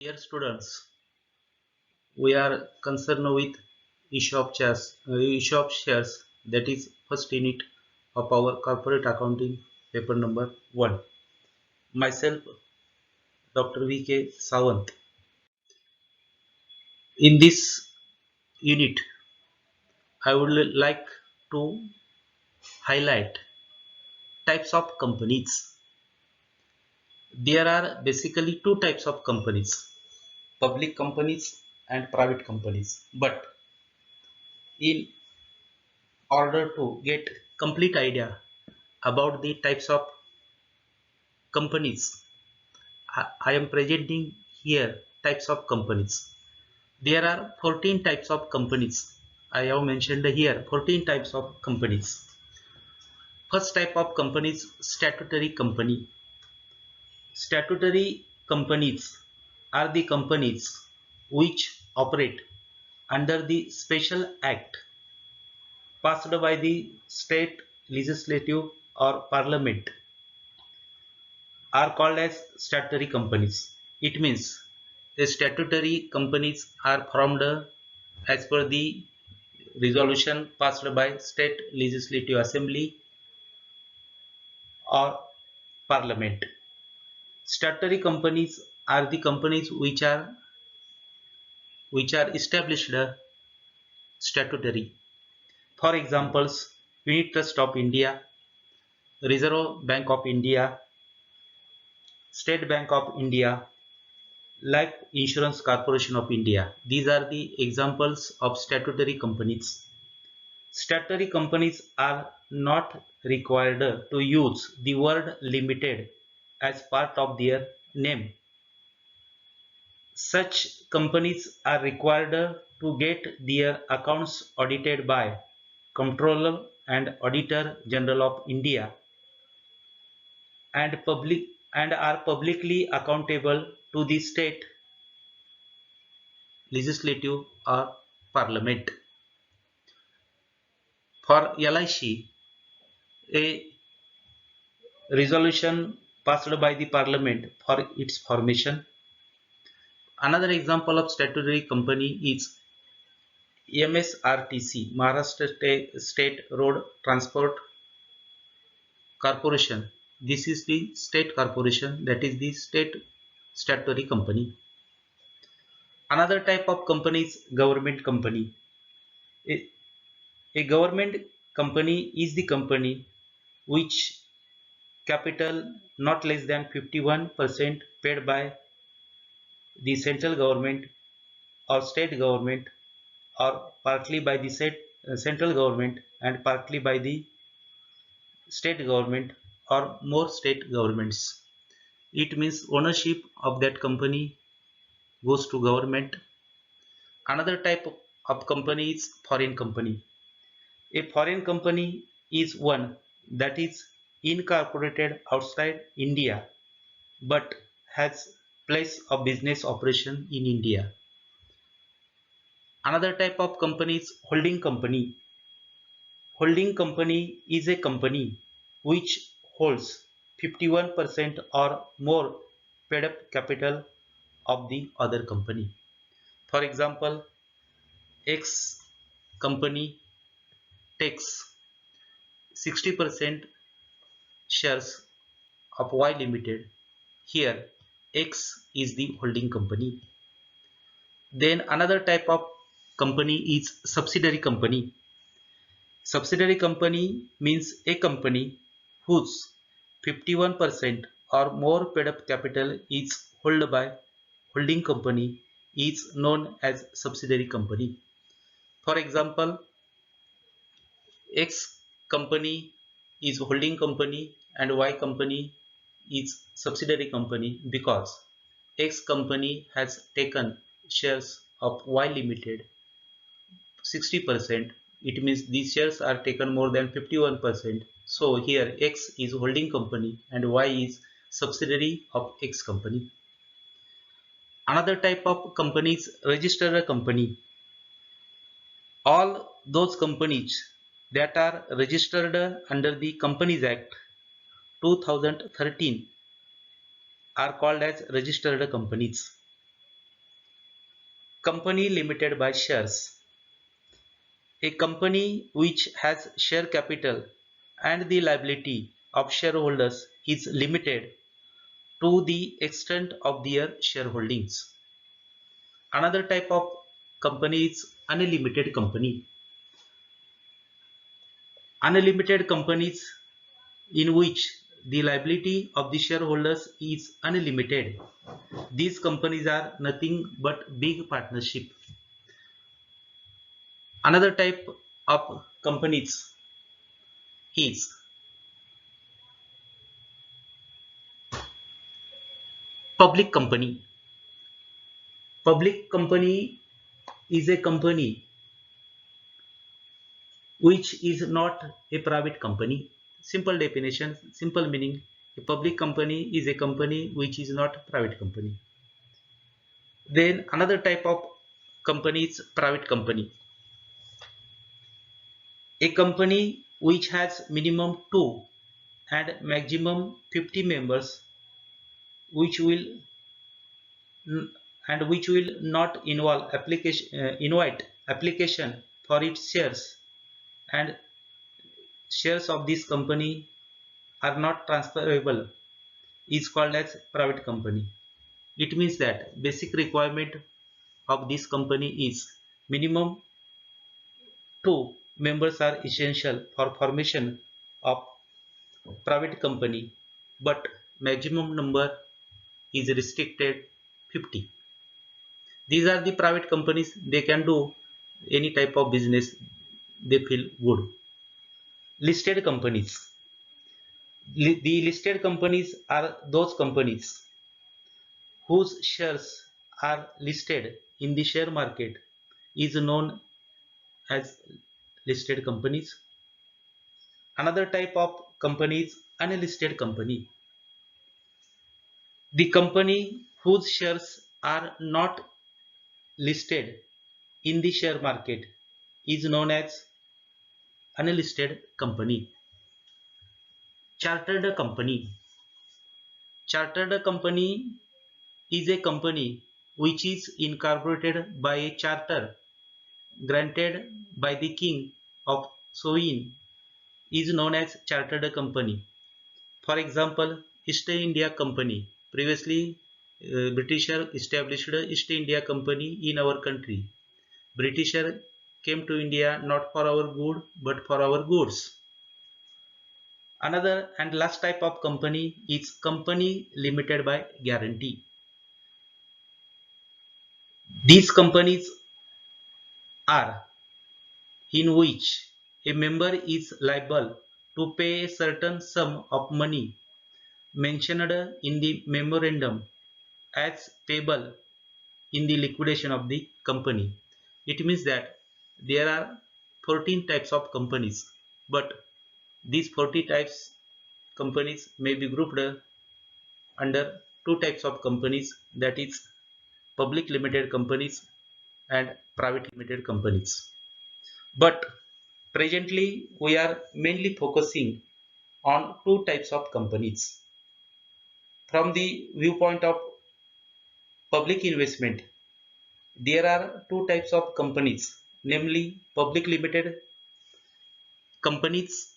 Dear students, we are concerned with issue of shares, that is first unit of our corporate accounting paper number 1. Myself, Dr. V.K. Sawant. In this unit, I would like to highlight types of companies. There are basically two types of companies, public companies and private companies. But in order to get complete idea about the types of companies, I am presenting here types of companies. There are 14 types of companies. I have mentioned here 14 types of companies. First type of companies, statutory company. Statutory companies are the companies which operate under the special act passed by the state legislative or parliament, are called as statutory companies. It means the statutory companies are formed as per the resolution passed by state legislative assembly or parliament. Statutory companies are the companies which are established statutory. For examples, Unit Trust of India, Reserve Bank of India, State Bank of India, Life Insurance Corporation of India. These are the examples of statutory companies. Statutory companies are not required to use the word limited as part of their name. Such companies are required to get their accounts audited by Comptroller and Auditor General of India and are publicly accountable to the state legislative or parliament. For LIC, a resolution passed by the parliament for its formation. Another example of statutory company is MSRTC, Maharashtra State Road Transport Corporation. This is the state corporation, that is the state statutory company. Another type of company is government company. A, a government company is the company which capital not less than 51% paid by the central government or state government, or partly by the central government and partly by the state government or more state governments. It means ownership of that company goes to government. Another type of company is foreign company. A foreign company is one that is incorporated outside India but has place of business operation in India. Another type of company is holding company. Holding company is a company which holds 51% or more paid up capital of the other company. For example, X company takes 60% shares of Y Limited. Here, X is the holding company. Then another type of company is subsidiary company. Subsidiary company means a company whose 51% or more paid up capital is held by holding company is known as subsidiary company. For example, X company is holding company and Y company is subsidiary company because X company has taken shares of Y Limited 60%. It means these shares are taken more than 51%. So here X is holding company and Y is subsidiary of X company. Another type of company is registered company. All those companies that are registered under the Companies Act 2013 are called as registered companies. Company limited by shares. A company which has share capital and the liability of shareholders is limited to the extent of their shareholdings. Another type of company is unlimited company. Unlimited companies in which the liability of the shareholders is unlimited. These companies are nothing but big partnership. Another type of companies is public company. Public company is a company which is not a private company. Simple definition, simple meaning. A public company is a company which is not a private company. Then another type of company is private company. A company which has minimum 2 and maximum 50 members which will which will not invite application for its shares, and shares of this company are not transferable, is called as private company. It means that basic requirement of this company is minimum 2 members are essential for formation of private company, but maximum number is restricted 50. These are the private companies. They can do any type of business they feel good. Listed companies. The listed companies are those companies whose shares are listed in the share market is known as listed companies. Another type of company is unlisted company. The company whose shares are not listed in the share market is known as unlisted company. Chartered company. Chartered company is a company which is incorporated by a charter granted by the King of Sweden is known as chartered company. For example, East India Company. Previously, Britisher established East India Company in our country. Britisher came to India not for our good but for our goods. Another and last type of company is company limited by guarantee. These companies are in which a member is liable to pay a certain sum of money mentioned in the memorandum as payable in the liquidation of the company. It means that there are 14 types of companies, but these 40 types companies may be grouped under two types of companies, that is public limited companies and private limited companies. But presently we are mainly focusing on two types of companies. From the viewpoint of public investment, there are two types of companies, namely public limited companies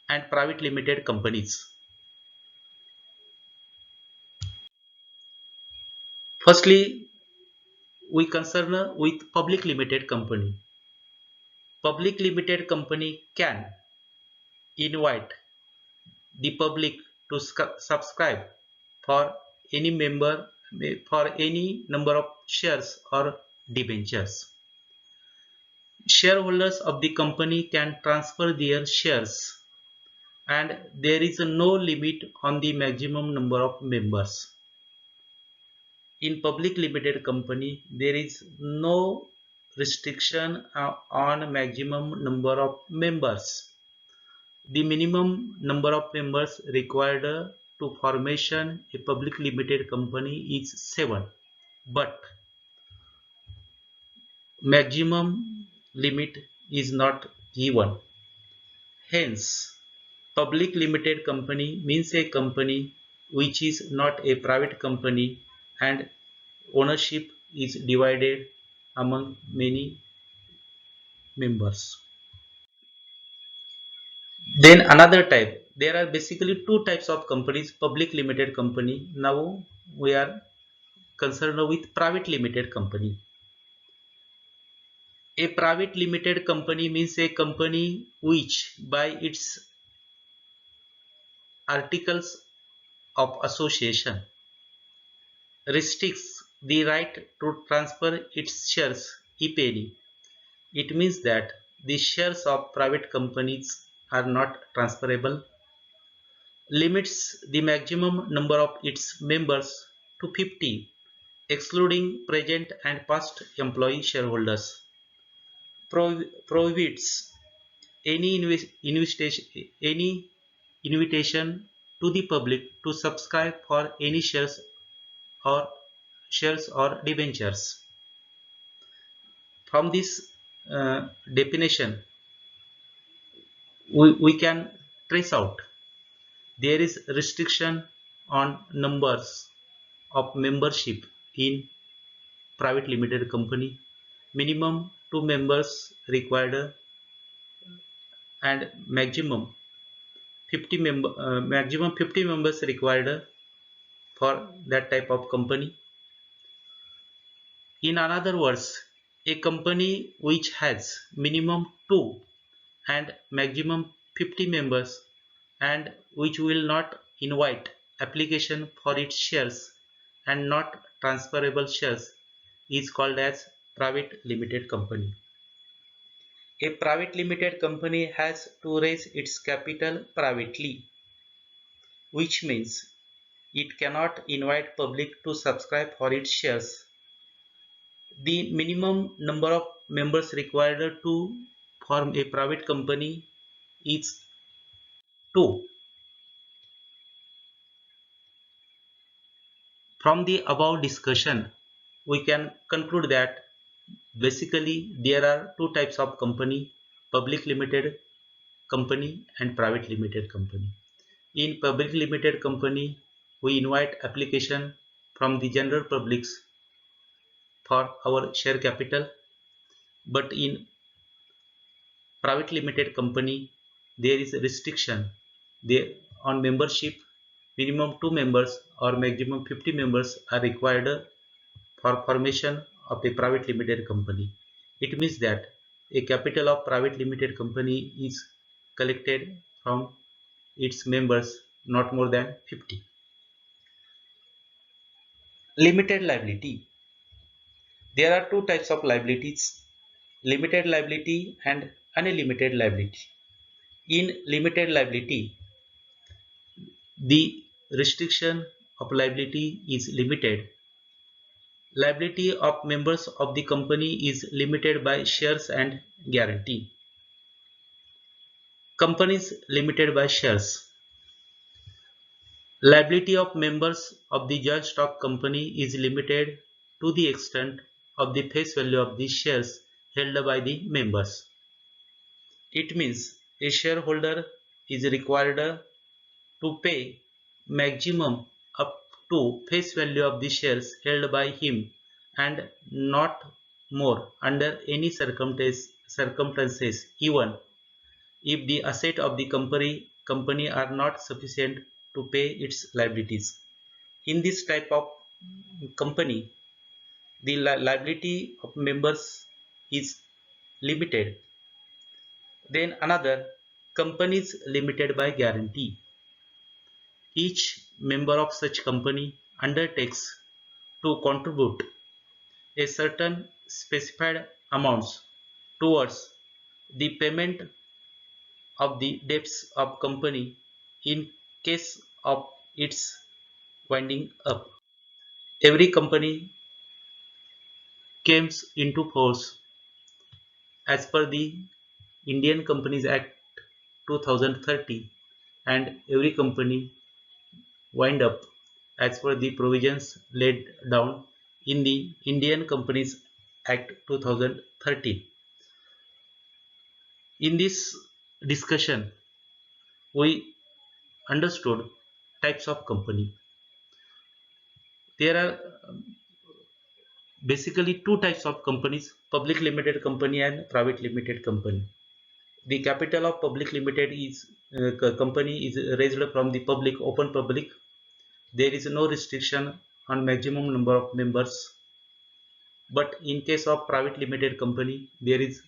and private limited companies. Firstly, we concern with public limited company. Public limited company can invite the public to subscribe for any member for any number of shares or debentures. Shareholders of the company can transfer their shares, and there is no limit on the maximum number of members. In public limited company, there is no restriction on maximum number of members. The minimum number of members required to formation a public limited company is 7, but maximum limit is not given. Hence, public limited company means a company which is not a private company and ownership is divided among many members. Then another type, there are basically two types of companies: public limited company. Now we are concerned with private limited company. A private limited company means a company which by its articles of association restricts the right to transfer its shares, if any. It means that the shares of private companies are not transferable, limits the maximum number of its members to 50, excluding present and past employee shareholders, prohibits any invitation to the public to subscribe for any or shares or debentures. From this definition, we can trace out there is restriction on numbers of membership in private limited company. Minimum 2 members required and maximum 50 members required for that type of company. In other words, a company which has minimum 2 and maximum 50 members and which will not invite application for its shares and not transferable shares is called as private limited company. A private limited company has to raise its capital privately, which means it cannot invite public to subscribe for its shares. The minimum number of members required to form a private company is 2. From the above discussion, we can conclude that basically there are two types of company: public limited company and private limited company. In public limited company, we invite application from the general publics for our share capital, but in private limited company, there is a restriction there on membership. Minimum 2 members or maximum 50 members are required for formation of a private limited company. It means that a capital of private limited company is collected from its members not more than 50. Limited liability. There are two types of liabilities: limited liability and unlimited liability. In limited liability, the restriction of liability is limited. Liability of members of the company is limited by shares and guarantee. Companies limited by shares. Liability of members of the joint stock company is limited to the extent of the face value of the shares held by the members. It means a shareholder is required to pay maximum up to face value of the shares held by him and not more under any circumstances, even if the assets of the company are not sufficient to pay its liabilities. In this type of company, the liability of members is limited. Then another, companies limited by guarantee. Each member of such company undertakes to contribute a certain specified amounts towards the payment of the debts of company in case of its winding up. Every company comes into force as per the Indian Companies Act 2030, and every company wind up as per the provisions laid down in the Indian Companies Act 2013. In this discussion, we understood types of company. There are basically two types of companies: public limited company and private limited company. The capital of public limited is company is raised from the public, open public. There is no restriction on maximum number of members. But in case of private limited company, there is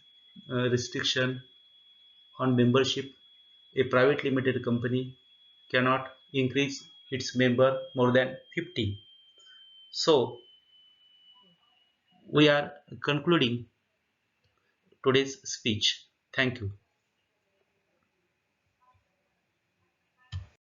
restriction on membership. A private limited company cannot increase its member more than 50. So we are concluding today's speech. Thank you.